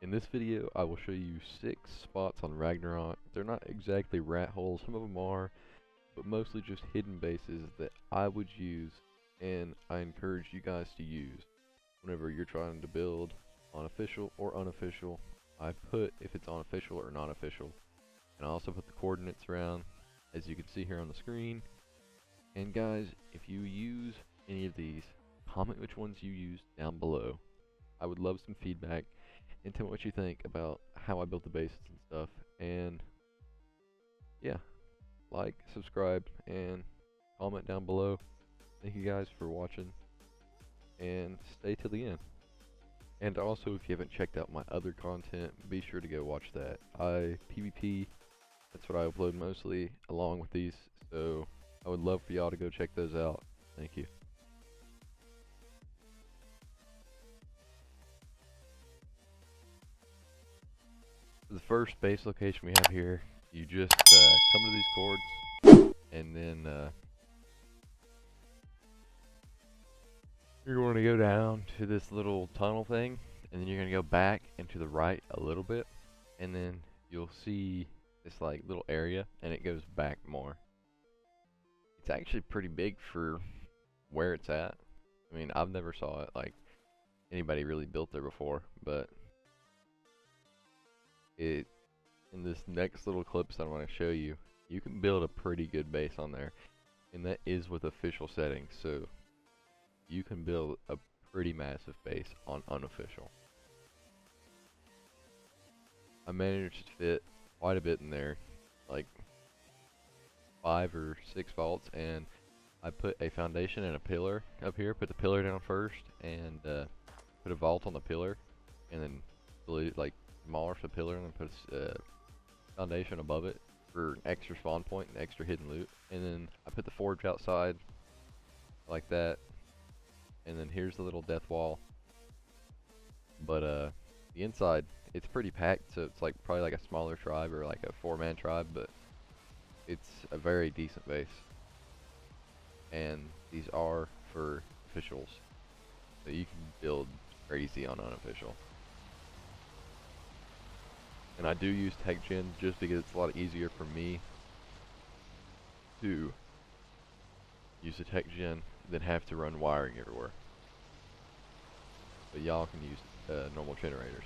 In this video, I will show you 6 spots on Ragnarok. They're not exactly rat holes, some of them are, but mostly just hidden bases that I would use and I encourage you guys to use whenever you're trying to build on official or unofficial. I put if it's on official or not official, and I also put the coordinates around as you can see here on the screen. And guys, if you use any of these, comment which ones you use down below. I would love some feedback and tell me what you think about how I built the bases and stuff. And yeah, like, subscribe, and comment down below. Thank you guys for watching, and stay till the end. And also, if you haven't checked out my other content, be sure to go watch that. PvP, that's what I upload mostly, along with these, so I would love for y'all to go check those out. Thank you. The first base location we have here, you just come to these cords, and then you're going to go down to this little tunnel thing, and then you're going to go back and to the right a little bit, and then you'll see this like little area, and it goes back more. It's actually pretty big for where it's at. I mean, I've never saw it like anybody really built there before, but in this next little clips that I want to show you, you can build a pretty good base on there, and that is with official settings, so you can build a pretty massive base on unofficial. I managed to fit quite a bit in there, like 5 or 6 vaults, and I put a foundation and a pillar up here. Put the pillar down first, and put a vault on the pillar, and then like demolish the pillar, and then put a foundation above it for an extra spawn point and extra hidden loot. And then I put the forge outside like that, and then here's the little death wall. But the inside, it's pretty packed, so it's like probably like a smaller tribe or like a 4-man tribe, but it's a very decent base. And these are for officials, so you can build crazy on unofficial. And I do use tech gen just because it's a lot easier for me to use the tech gen than have to run wiring everywhere. But y'all can use normal generators.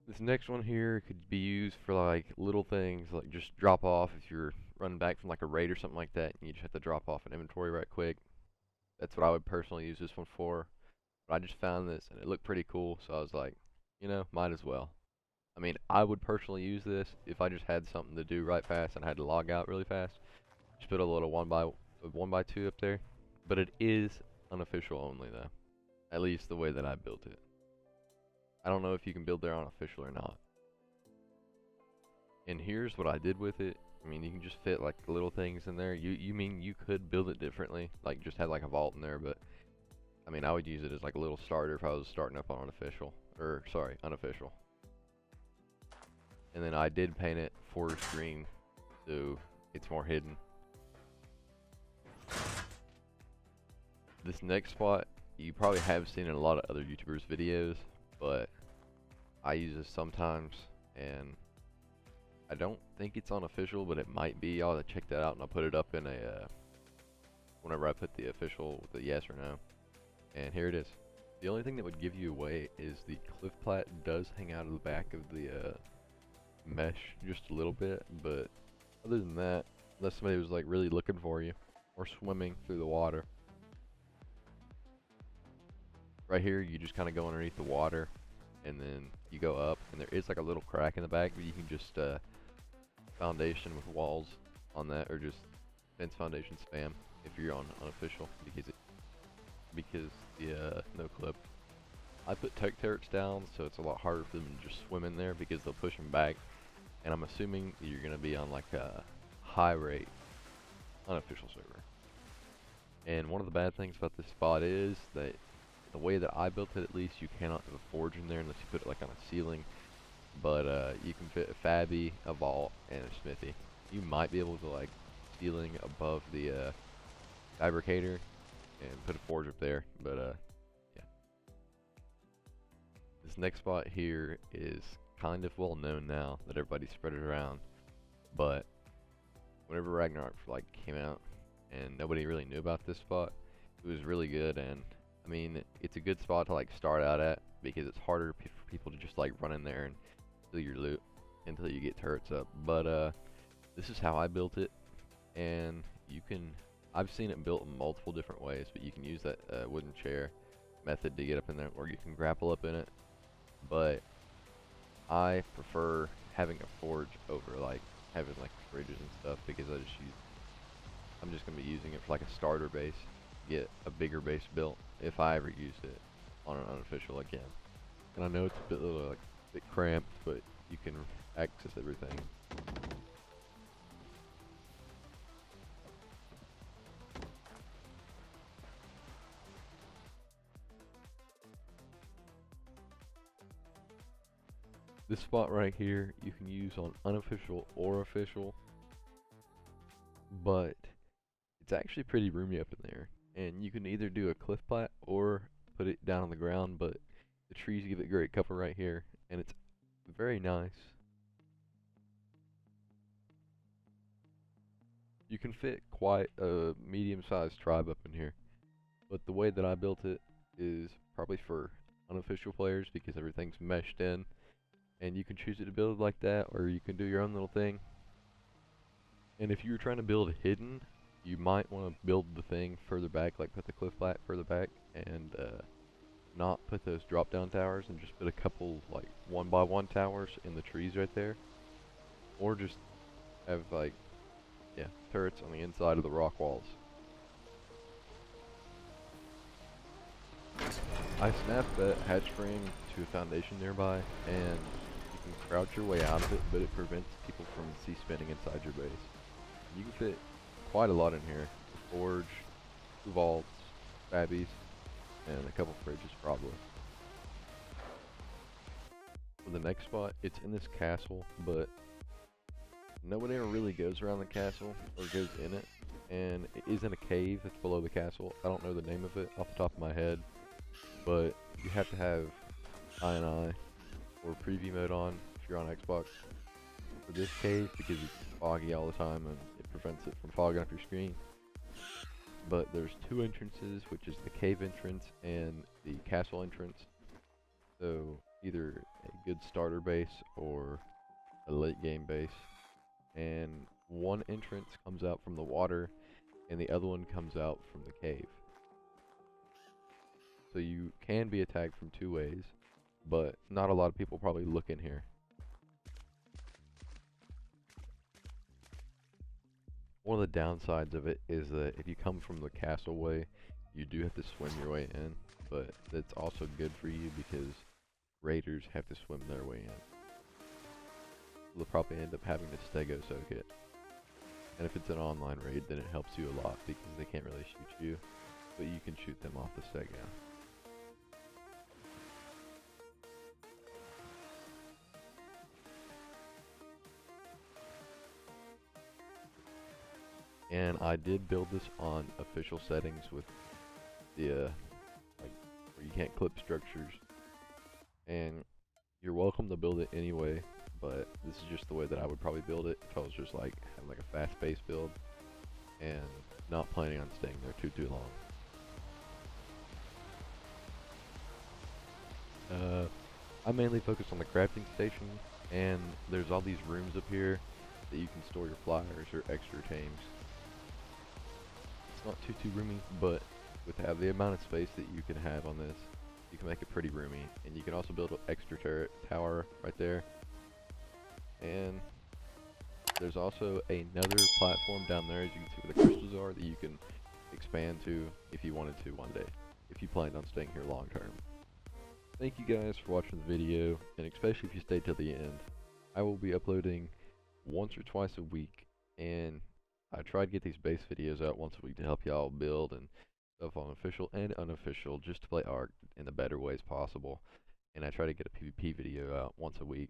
This next one here could be used for like little things, like just drop off if you're running back from like a raid or something like that, and you just have to drop off an inventory right quick. That's what I would personally use this one for. But I just found this and it looked pretty cool, so I was like, you know, might as well. I mean, I would personally use this if I just had something to do right fast and I had to log out really fast. Just put a little 1x2 up there. But it is unofficial only though. At least the way that I built it. I don't know if you can build there on official or not. And here's what I did with it. I mean, you can just fit like little things in there. You mean you could build it differently, like just have like a vault in there, but I mean, I would use it as like a little starter if I was starting up on unofficial, or sorry, unofficial. And then I did paint it forest green, so it's more hidden. This next spot, you probably have seen in a lot of other YouTubers' videos, but I use this sometimes, and I don't think it's unofficial, but it might be. I'll have to check that out, and I'll put it up in a whenever I put the official with the yes or no. And here it is. The only thing that would give you away is the cliff plat does hang out of the back of the mesh just a little bit, but other than that, unless somebody was like really looking for you or swimming through the water. Right here, you just kind of go underneath the water, and then you go up, and there is like a little crack in the back, but you can just foundation with walls on that, or just fence foundation spam if you're on unofficial, because the no clip. I put tech turrets down, so it's a lot harder for them to just swim in there because they'll push them back. And I'm assuming you're gonna be on like a high rate unofficial server. And one of the bad things about this spot is that the way that I built it, at least, you cannot have a forge in there unless you put it like on a ceiling. But you can fit a fabby, a vault, and a smithy. You might be able to like ceiling above the fabricator and put a forge up there, but yeah. this next spot here is kind of well known now that everybody spread it around, but whenever Ragnarok like came out and nobody really knew about this spot, it was really good. And I mean, it's a good spot to like start out at because it's harder for people to just like run in there and steal your loot until you get turrets up. But this is how I built it, and you can, I've seen it built in multiple different ways, but you can use that wooden chair method to get up in there, or you can grapple up in it. But I prefer having a forge over like having like fridges and stuff, because I'm just gonna be using it for like a starter base, get a bigger base built if I ever used it on an unofficial again. And I know it's a bit cramped, but you can access everything. This spot right here you can use on unofficial or official, but it's actually pretty roomy up in there, and you can either do a cliff plat or put it down on the ground, but the trees give it great cover right here, and it's very nice. You can fit quite a medium-sized tribe up in here, but the way that I built it is probably for unofficial players because everything's meshed in, and you can choose it to build like that, or you can do your own little thing. And if you're trying to build hidden, you might want to build the thing further back, like put the cliff plat further back, and not put those drop down towers, and just put a couple like 1x1 towers in the trees right there, or just have like, yeah, turrets on the inside of the rock walls. I snapped that hatch frame to a foundation nearby, and you can crouch your way out of it, but it prevents people from C-spinning inside your base. You can fit quite a lot in here: a forge, 2 vaults, babbies, and a couple fridges probably. For the next spot, it's in this castle, but nobody ever really goes around the castle or goes in it, and it is in a cave that's below the castle. I don't know the name of it off the top of my head, but you have to have I or preview mode on if you're on Xbox for this cave, because it's foggy all the time and it prevents it from fogging up your screen. But there's 2 entrances, which is the cave entrance and the castle entrance. So either a good starter base or a late game base. And one entrance comes out from the water and the other one comes out from the cave. So you can be attacked from 2 ways, but not a lot of people probably look in here. One of the downsides of it is that if you come from the castle way, you do have to swim your way in, but that's also good for you because raiders have to swim their way in. They'll probably end up having to stego soak it. And if it's an online raid, then it helps you a lot because they can't really shoot you, but you can shoot them off the stego. And I did build this on official settings with the like where you can't clip structures, and you're welcome to build it anyway, but this is just the way that I would probably build it if I was just like having like a fast paced build and not planning on staying there too long. I mainly focus on the crafting station, and there's all these rooms up here that you can store your flyers or extra tames. It's not too roomy, but with the amount of space that you can have on this, you can make it pretty roomy. And you can also build an extra turret tower right there. And there's also another platform down there, as you can see where the crystals are, that you can expand to if you wanted to one day, if you planned on staying here long term. Thank you guys for watching the video, and especially if you stayed till the end. I will be uploading once or twice a week, and I try to get these base videos out once a week to help y'all build and stuff on official and unofficial, just to play Ark in the better ways possible. And I try to get a PvP video out once a week.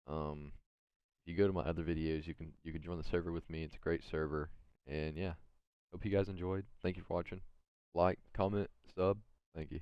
If you go to my other videos, you can join the server with me. It's a great server, and yeah, hope you guys enjoyed. Thank you for watching. Like, comment, sub. Thank you.